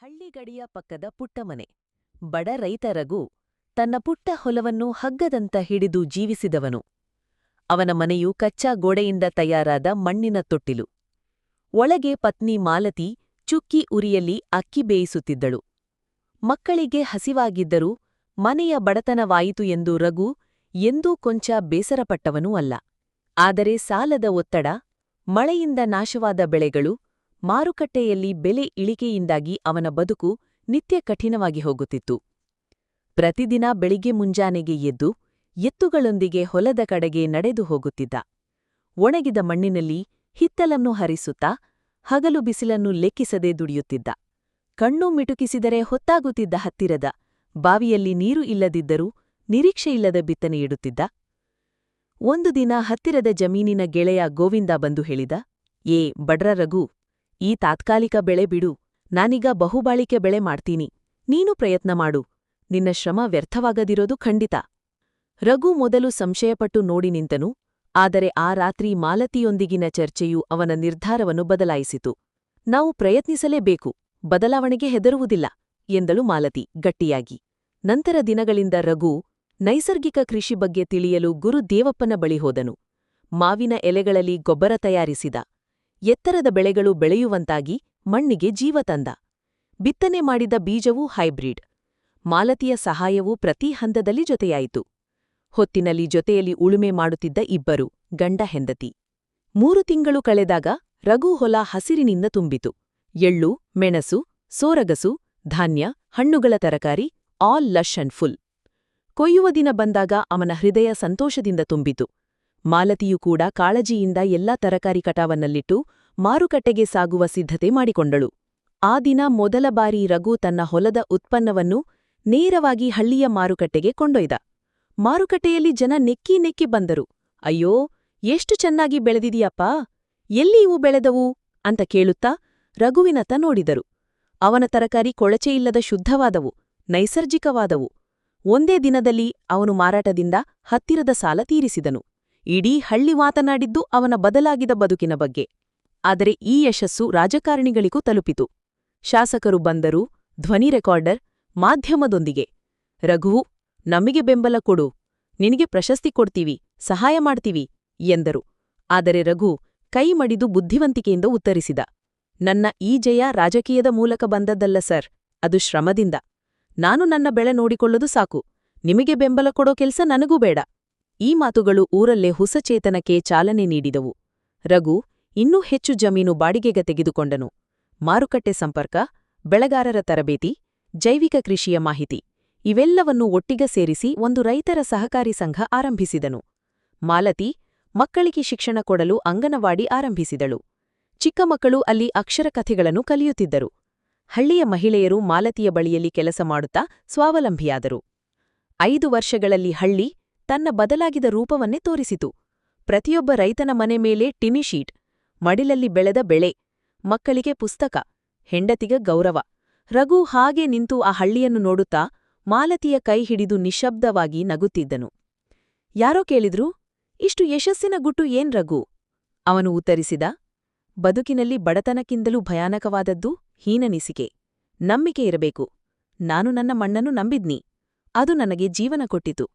ಹಳ್ಳಿಗಡಿಯ ಪಕ್ಕದ ಪುಟ್ಟಮನೆ. ಬಡ ರೈತ ರಘು ತನ್ನ ಪುಟ್ಟ ಹೊಲವನ್ನು ಹಗ್ಗದಂತ ಹಿಡಿದು ಜೀವಿಸಿದವನು. ಅವನ ಮನೆಯು ಕಚ್ಚಾ ಗೋಡೆಯಿಂದ ತಯಾರಾದ ಮಣ್ಣಿನ ತೊಟ್ಟಿಲು. ಒಳಗೆ ಪತ್ನಿ ಮಾಲತಿ ಚುಕ್ಕಿ ಉರಿಯಲ್ಲಿ ಅಕ್ಕಿ ಬೇಯಿಸುತ್ತಿದ್ದಳು. ಮಕ್ಕಳಿಗೆ ಹಸಿವಾಗಿದ್ದರೂ ಮನೆಯ ಬಡತನವಾಯಿತು ಎಂದು ರಘು ಎಂದೂ ಕೊಂಚ ಬೇಸರಪಟ್ಟವನೂ ಅಲ್ಲ. ಆದರೆ ಸಾಲದ ಒತ್ತಡ, ಮಳೆಯಿಂದ ನಾಶವಾದ ಬೆಳೆಗಳು, ಮಾರುಕಟ್ಟೆಯಲ್ಲಿ ಬೆಲೆ ಇಳಿಕೆಯಿಂದಾಗಿ ಅವನ ಬದುಕು ನಿತ್ಯ ಕಠಿಣವಾಗಿ ಹೋಗುತ್ತಿತ್ತು. ಪ್ರತಿದಿನ ಬೆಳಿಗ್ಗೆ ಮುಂಜಾನೆಗೆ ಎದ್ದು ಎತ್ತುಗಳೊಂದಿಗೆ ಹೊಲದ ಕಡೆಗೆ ನಡೆದು ಹೋಗುತ್ತಿದ್ದ. ಒಣಗಿದ ಮಣ್ಣಿನಲ್ಲಿ ಹಿತ್ತಲನ್ನು ಹರಿಸುತ್ತಾ ಹಗಲು ಬಿಸಿಲನ್ನು ಲೆಕ್ಕಿಸದೆ ದುಡಿಯುತ್ತಿದ್ದ. ಕಣ್ಣು ಮಿಟುಕಿಸಿದರೆ ಹೊತ್ತಾಗುತ್ತಿದ್ದ ಹತ್ತಿರದ ಬಾವಿಯಲ್ಲಿ ನೀರು ಇಲ್ಲದಿದ್ದರೂ ನಿರೀಕ್ಷೆಯಿಲ್ಲದ ಬಿತ್ತನೆಯಿಡುತ್ತಿದ್ದ. ಒಂದು ದಿನ ಹತ್ತಿರದ ಜಮೀನಿನ ಗೆಳೆಯ ಗೋವಿಂದ ಬಂದು ಹೇಳಿದ, ಏ ಬಡ್ರ ರಘು, ಈ ತಾತ್ಕಾಲಿಕ ಬೆಳೆ ಬಿಡು, ನಾನೀಗ ಬಹುಬಾಳಿಕೆ ಬೆಳೆ ಮಾಡ್ತೀನಿ, ನೀನು ಪ್ರಯತ್ನ ಮಾಡು, ನಿನ್ನ ಶ್ರಮ ವ್ಯರ್ಥವಾಗದಿರೋದು ಖಂಡಿತ. ರಘು ಮೊದಲು ಸಂಶಯಪಟ್ಟು ನೋಡಿ ನಿಂತನು. ಆದರೆ ಆ ರಾತ್ರಿ ಮಾಲತಿಯೊಂದಿಗಿನ ಚರ್ಚೆಯು ಅವನ ನಿರ್ಧಾರವನ್ನು ಬದಲಾಯಿಸಿತು. ನಾವು ಪ್ರಯತ್ನಿಸಲೇಬೇಕು, ಬದಲಾವಣೆಗೆ ಹೆದರುವುದಿಲ್ಲ ಎಂದಳು ಮಾಲತಿ ಗಟ್ಟಿಯಾಗಿ. ನಂತರ ದಿನಗಳಿಂದ ರಘು ನೈಸರ್ಗಿಕ ಕೃಷಿ ಬಗ್ಗೆ ತಿಳಿಯಲು ಗುರು ದೇವಪ್ಪನ ಬಳಿ ಹೋದನು. ಮಾವಿನ ಎಲೆಗಳಲ್ಲಿ ಗೊಬ್ಬರ ತಯಾರಿಸಿದ. ಎತ್ತರದ ಬೆಳೆಗಳು ಬೆಳೆಯುವಂತಾಗಿ ಮಣ್ಣಿಗೆ ಜೀವ ತಂದ. ಬಿತ್ತನೆ ಮಾಡಿದ ಬೀಜವೂ ಹೈಬ್ರಿಡ್. ಮಾಲತಿಯ ಸಹಾಯವೂ ಪ್ರತಿ ಹಂತದಲ್ಲಿ ಜೊತೆಯಾಯಿತು. ಹೊತ್ತಿನಲ್ಲಿ ಜೊತೆಯಲ್ಲಿ ಉಳುಮೆ ಮಾಡುತ್ತಿದ್ದ ಇಬ್ಬರು ಗಂಡ ಹೆಂಡತಿ. 3 ತಿಂಗಳು ಕಳೆದಾಗ ರಘು ಹೊಲ ಹಸಿರಿನಿಂದ ತುಂಬಿತು. ಎಳ್ಳು, ಮೆಣಸು, ಸೋರಗಸು, ಧಾನ್ಯ, ಹಣ್ಣುಗಳ ತರಕಾರಿ, ಆಲ್ ಲಶ್ ಅಂಡ್ ಫುಲ್. ಕೊಯ್ಯುವ ದಿನ ಬಂದಾಗ ಅವನ ಹೃದಯ ಸಂತೋಷದಿಂದ ತುಂಬಿತು. ಮಾಲತಿಯು ಕೂಡ ಕಾಳಜಿಯಿಂದ ಎಲ್ಲಾ ತರಕಾರಿ ಕಟಾವನ್ನಲ್ಲಿಟ್ಟು ಮಾರುಕಟ್ಟೆಗೆ ಸಾಗುವ ಸಿದ್ಧತೆ ಮಾಡಿಕೊಂಡಳು. ಆ ದಿನ ಮೊದಲ ಬಾರಿ ರಘು ತನ್ನ ಹೊಲದ ಉತ್ಪನ್ನವನ್ನು ನೇರವಾಗಿ ಹಳ್ಳಿಯ ಮಾರುಕಟ್ಟೆಗೆ ಕೊಂಡೊಯ್ದ. ಮಾರುಕಟ್ಟೆಯಲ್ಲಿ ಜನ ನೆಕ್ಕಿ ನೆಕ್ಕಿ ಬಂದರು. ಅಯ್ಯೋ, ಎಷ್ಟು ಚೆನ್ನಾಗಿ ಬೆಳೆದಿದೀಯಪ್ಪಾ, ಎಲ್ಲಿ ಇವು ಬೆಳೆದವು ಅಂತ ಕೇಳುತ್ತಾ ರಘುವಿನತ್ತ ನೋಡಿದರು. ಅವನ ತರಕಾರಿ ಕೊಳಚೆಯಿಲ್ಲದ ಶುದ್ಧವಾದವು, ನೈಸರ್ಗಿಕವಾದವು. ಒಂದೇ ದಿನದಲ್ಲಿ ಅವನು ಮಾರಾಟದಿಂದ ಹತ್ತಿರದ ಸಾಲ ತೀರಿಸಿದನು. ಇಡೀ ಹಳ್ಳಿ ಮಾತನಾಡಿದ್ದು ಅವನ ಬದಲಾಗಿದ ಬದುಕಿನ ಬಗ್ಗೆ. ಆದರೆ ಈ ಯಶಸ್ಸು ರಾಜಕಾರಣಿಗಳಿಗೂ ತಲುಪಿತು. ಶಾಸಕರು ಬಂದರು, ಧ್ವನಿ ರೆಕಾರ್ಡರ್, ಮಾಧ್ಯಮದೊಂದಿಗೆ. ರಘು, ನಮಗೆ ಬೆಂಬಲ ಕೊಡು, ನಿನಗೆ ಪ್ರಶಸ್ತಿ ಕೊಡ್ತೀವಿ, ಸಹಾಯ ಮಾಡ್ತೀವಿ ಎಂದರು. ಆದರೆ ರಘು ಕೈ ಮಡಿದು ಬುದ್ಧಿವಂತಿಕೆಯಿಂದ ಉತ್ತರಿಸಿದ, ನನ್ನ ಈ ಜಯ ರಾಜಕೀಯದ ಮೂಲಕ ಬಂದದ್ದಲ್ಲ ಸರ್, ಅದು ಶ್ರಮದಿಂದ. ನಾನು ನನ್ನ ಬೆಳೆ ನೋಡಿಕೊಳ್ಳೋದು ಸಾಕು, ನಿಮಗೆ ಬೆಂಬಲ ಕೊಡೋ ಕೆಲ್ಸ ನನಗೂ ಬೇಡ. ಈ ಮಾತುಗಳು ಊರಲ್ಲೇ ಹೊಸ ಚೇತನಕ್ಕೆ ಚಾಲನೆ ನೀಡಿದವು. ರಘು ಇನ್ನೂ ಹೆಚ್ಚು ಜಮೀನು ಬಾಡಿಗೆಗೆ ತೆಗೆದುಕೊಂಡನು. ಮಾರುಕಟ್ಟೆ ಸಂಪರ್ಕ, ಬೆಳೆಗಾರರ ತರಬೇತಿ, ಜೈವಿಕ ಕೃಷಿಯ ಮಾಹಿತಿ ಇವೆಲ್ಲವನ್ನೂ ಒಟ್ಟಿಗೆ ಸೇರಿಸಿ ಒಂದು ರೈತರ ಸಹಕಾರಿ ಸಂಘ ಆರಂಭಿಸಿದನು. ಮಾಲತಿ ಮಕ್ಕಳಿಗೆ ಶಿಕ್ಷಣ ಕೊಡಲು ಅಂಗನವಾಡಿ ಆರಂಭಿಸಿದಳು. ಚಿಕ್ಕ ಮಕ್ಕಳು ಅಲ್ಲಿ ಅಕ್ಷರ ಕಥೆಗಳನ್ನು ಕಲಿಯುತ್ತಿದ್ದರು. ಹಳ್ಳಿಯ ಮಹಿಳೆಯರು ಮಾಲತಿಯ ಬಳಿಯಲ್ಲಿ ಕೆಲಸ ಮಾಡುತ್ತಾ ಸ್ವಾವಲಂಬಿಯಾದರು. 5 ವರ್ಷಗಳಲ್ಲಿ ಹಳ್ಳಿ ತನ್ನ ಬದಲಾಗಿದ ರೂಪವನ್ನೇ ತೋರಿಸಿತು. ಪ್ರತಿಯೊಬ್ಬ ರೈತನ ಮನೆ ಮೇಲೆ ಟಿನಿಶೀಟ್, ಮಡಿಲಲ್ಲಿ ಬೆಳೆದ ಬೆಳೆ, ಮಕ್ಕಳಿಗೆ ಪುಸ್ತಕ, ಹೆಂಡತಿಗೆ ಗೌರವ. ರಘು ಹಾಗೆ ನಿಂತು ಆ ಹಳ್ಳಿಯನ್ನು ನೋಡುತ್ತಾ ಮಾಲತಿಯ ಕೈ ಹಿಡಿದು ನಿಶ್ಶಬ್ದವಾಗಿ ನಗುತ್ತಿದ್ದನು. ಯಾರೋ ಕೇಳಿದ್ರು, ಇಷ್ಟು ಯಶಸ್ಸಿನ ಗುಟ್ಟು ಏನ್ ರಘು? ಅವನು ಉತ್ತರಿಸಿದ, ಬದುಕಿನಲ್ಲಿ ಬಡತನಕ್ಕಿಂತಲೂ ಭಯಾನಕವಾದದ್ದು ಹೀನನಿಸಿಕೆ. ನಂಬಿಕೆ ಇರಬೇಕು. ನಾನು ನನ್ನ ಮಣ್ಣನ್ನು ನಂಬಿದ್ನಿ, ಅದು ನನಗೆ ಜೀವನ ಕೊಟ್ಟಿತು.